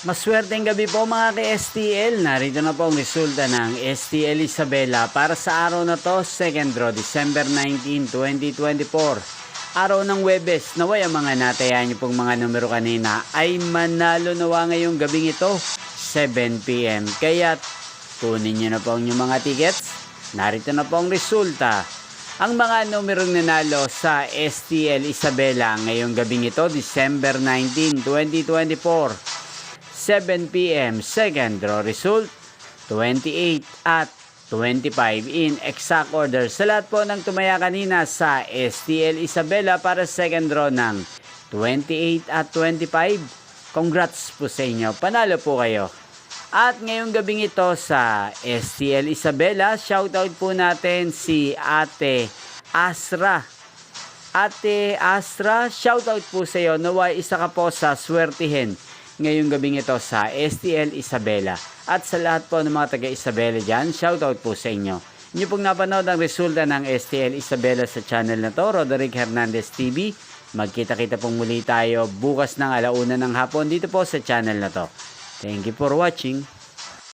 Maswerteng gabi po mga ka-STL. Narito na po ang resulta ng STL Isabela para sa araw na to, second draw, December 19, 2024. Araw ng Webes. Naway ang mga natayan niyo pong mga numero kanina ay manalo nawa ngayong gabing ito, 7 PM. Kaya kunin niyo na po ang inyong mga tickets. Narito na po ang resulta. Ang mga numerong nanalo sa STL Isabela ngayong gabing ito, December 19, 2024. 7 PM, second draw result, 28 at 25 in exact order. Sa lahat po ng tumaya kanina sa STL Isabela para second draw ng 28 at 25, congrats po sa inyo, panalo po kayo. At ngayong gabing ito sa STL Isabela, shoutout po natin si Ate Asra. Ate Asra, shoutout po sa iyo, naway isa ka po sa swertihin ngayong gabing ito sa STL Isabela. At sa lahat po ng mga taga Isabela dyan, shoutout po sa inyo. Inyo pong napanood ang resulta ng STL Isabela sa channel na to, Roderick Hernandez TV. Magkita-kita pong muli tayo bukas ng 1:00 ng hapon dito po sa channel na to. Thank you for watching.